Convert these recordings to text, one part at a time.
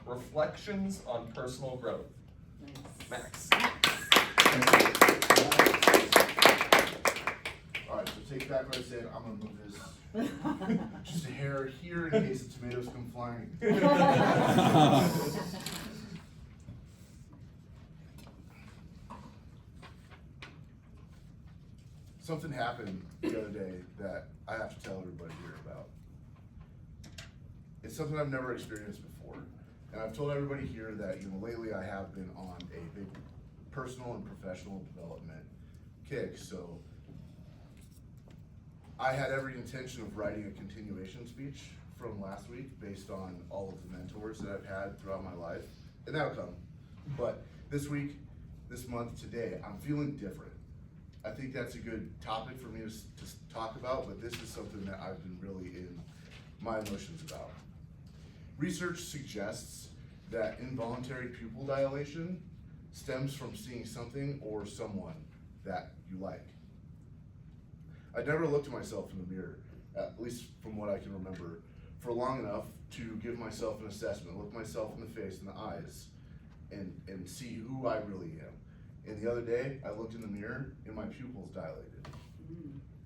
Reflections on Personal Growth. Nice. Max. Alright, so take back what I said, I'm gonna move this just a hair here in case the tomatoes come flying. Something happened the other day that I have to tell everybody here about. It's something I've never experienced before. And I've told everybody here that, lately I have been on a big personal and professional development kick. So I had every intention of writing a continuation speech from last week based on all of the mentors that I've had throughout my life. And that'll come. But this week, this month, today, I'm feeling different. I think that's a good topic for me to talk about, but this is something that I've been really in my emotions about. Research suggests that involuntary pupil dilation stems from seeing something or someone that you like. I never looked at myself in the mirror, at least from what I can remember, for long enough to give myself an assessment, look myself in the face, in the eyes, and see who I really am. And the other day, I looked in the mirror and my pupils dilated.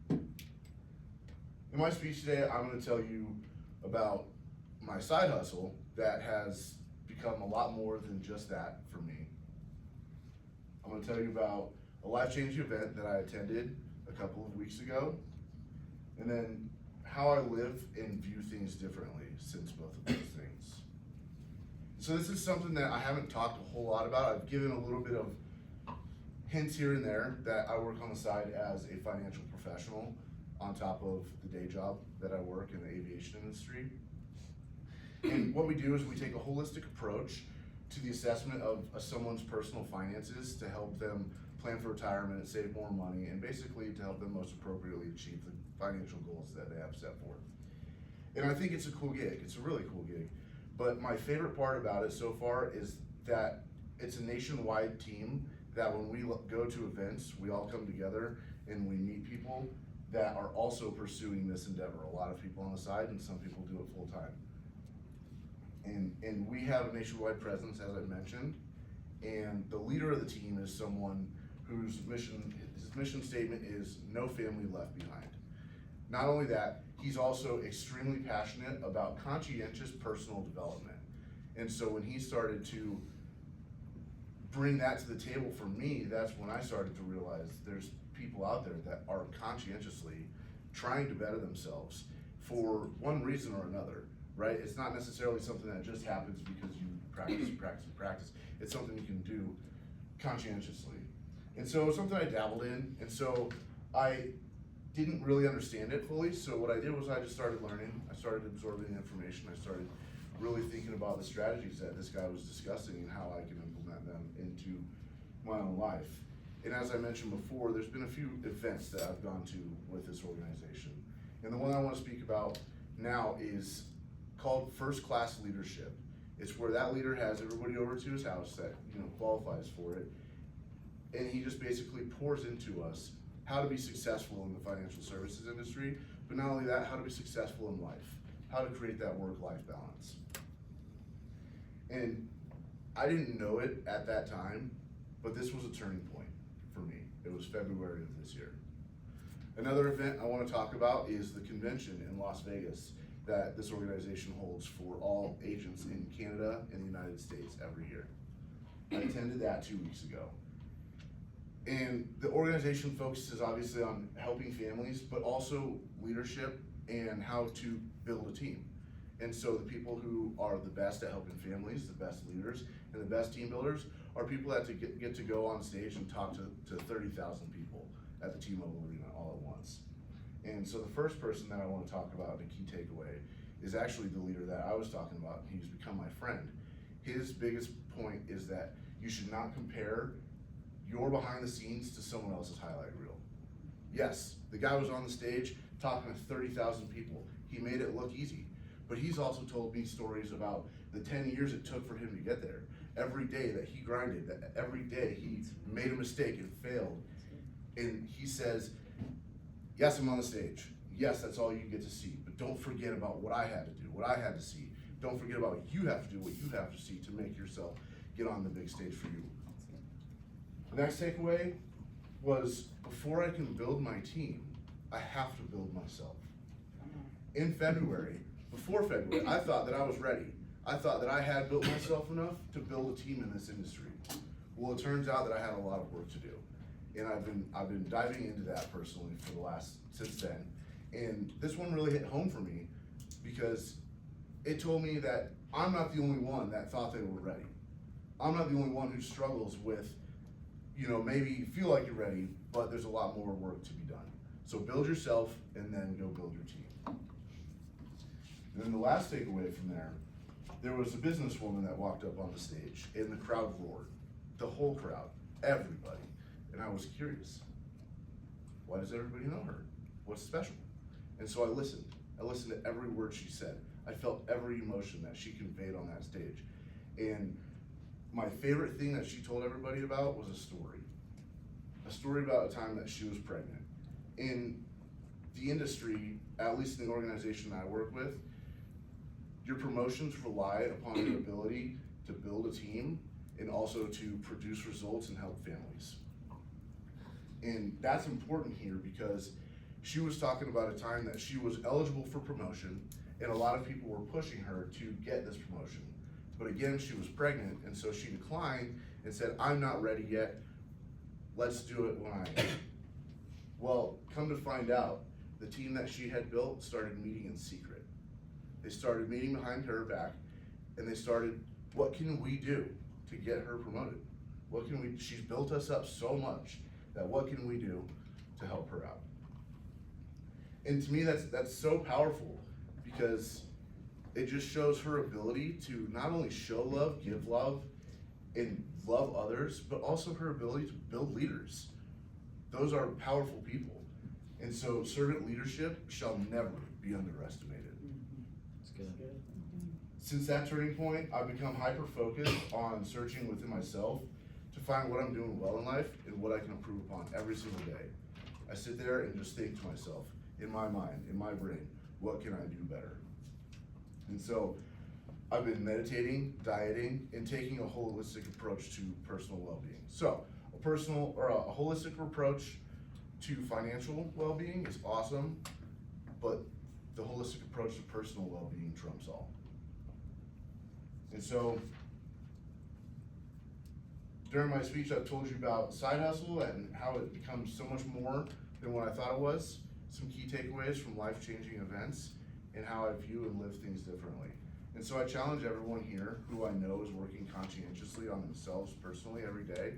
In my speech today, I'm going to tell you about my side hustle that has become a lot more than just that for me. I'm going to tell you about a life-changing event that I attended a couple of weeks ago, and then how I live and view things differently since both of those things. So this is something that I haven't talked a whole lot about. I've given a little bit of hints here and there that I work on the side as a financial professional on top of the day job that I work in the aviation industry. And what we do is we take a holistic approach to the assessment of someone's personal finances to help them plan for retirement, save more money, and basically to help them most appropriately achieve the financial goals that they have set forth. And I think it's a cool gig. It's a really cool gig. But my favorite part about it so far is that it's a nationwide team that when we go to events, we all come together and we meet people that are also pursuing this endeavor. A lot of people on the side and some people do it full time. And we have a nationwide presence, as I mentioned, and the leader of the team is someone whose his mission statement is no family left behind. Not only that, he's also extremely passionate about conscientious personal development. And so when he started to bring that to the table for me, that's when I started to realize there's people out there that are conscientiously trying to better themselves for one reason or another, right? It's not necessarily something that just happens because you practice. It's something you can do conscientiously. And so it's something I dabbled in, and so I didn't really understand it fully, so what I did was I just started learning, I started absorbing the information, I started really thinking about the strategies that this guy was discussing and how I can implement them into my own life. And as I mentioned before, there's been a few events that I've gone to with this organization. And the one I want to speak about now is called First Class Leadership. It's where that leader has everybody over to his house that qualifies for it. And he just basically pours into us how to be successful in the financial services industry, but not only that, how to be successful in life, how to create that work-life balance. And I didn't know it at that time, but this was a turning point for me. It was February of this year. Another event I want to talk about is the convention in Las Vegas that this organization holds for all agents in Canada and the United States every year. I attended that 2 weeks ago. And the organization focuses obviously on helping families, but also leadership and how to build a team. And so the people who are the best at helping families, the best leaders, and the best team builders are people that get to go on stage and talk to 30,000 people at the T-Mobile Arena all at once. And so the first person that I want to talk about, the key takeaway, is actually the leader that I was talking about. He's become my friend. His biggest point is that you should not compare your behind the scenes to someone else's highlight reel. Yes, the guy was on the stage talking to 30,000 people. He made it look easy, but he's also told me stories about the 10 years it took for him to get there. Every day that he grinded, that every day he made a mistake and failed. And he says, yes, I'm on the stage. Yes, that's all you get to see, but don't forget about what I had to do, what I had to see. don't forget about what you have to do, what you have to see to make yourself get on the big stage for you. The next takeaway was, before I can build my team, I have to build myself. In February, before February, I thought that I was ready. I thought that I had built myself enough to build a team in this industry. Well, it turns out that I had a lot of work to do. And I've been diving into that personally for since then. And this one really hit home for me because it told me that I'm not the only one that thought they were ready. I'm not the only one who struggles with, maybe you feel like you're ready, but there's a lot more work to be done. So build yourself and then go build your team. And then the last takeaway from there was a businesswoman that walked up on the stage and the crowd roared. The whole crowd, everybody. And I was curious. Why does everybody know her? What's special? And so I listened. I listened to every word she said. I felt every emotion that she conveyed on that stage. And my favorite thing that she told everybody about was a story. A story about a time that she was pregnant. In the industry, at least in the organization that I work with, your promotions rely upon your ability to build a team and also to produce results and help families. And that's important here because she was talking about a time that she was eligible for promotion and a lot of people were pushing her to get this promotion. But again, she was pregnant, and so she declined and said, I'm not ready yet, let's do it when I am. Well, come to find out, the team that she had built started meeting in secret. They started meeting behind her back, and they started, what can we do to get her promoted? She's built us up so much that what can we do to help her out? And to me, that's so powerful because it just shows her ability to not only show love, give love, and love others, but also her ability to build leaders. Those are powerful people. And so servant leadership shall never be underestimated. That's good. Since that turning point, I've become hyper-focused on searching within myself to find what I'm doing well in life and what I can improve upon every single day. I sit there and just think to myself, in my mind, in my brain, what can I do better? And so I've been meditating, dieting, and taking a holistic approach to personal well-being. So a holistic approach to financial well-being is awesome, but the holistic approach to personal well-being trumps all. And so during my speech, I've told you about side hustle and how it becomes so much more than what I thought it was, some key takeaways from life-changing events, and how I view and live things differently. And so I challenge everyone here who I know is working conscientiously on themselves personally every day,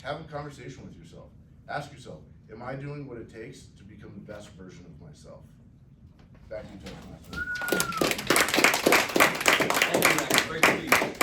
have a conversation with yourself. Ask yourself, am I doing what it takes to become the best version of myself? Back to you, Jeff.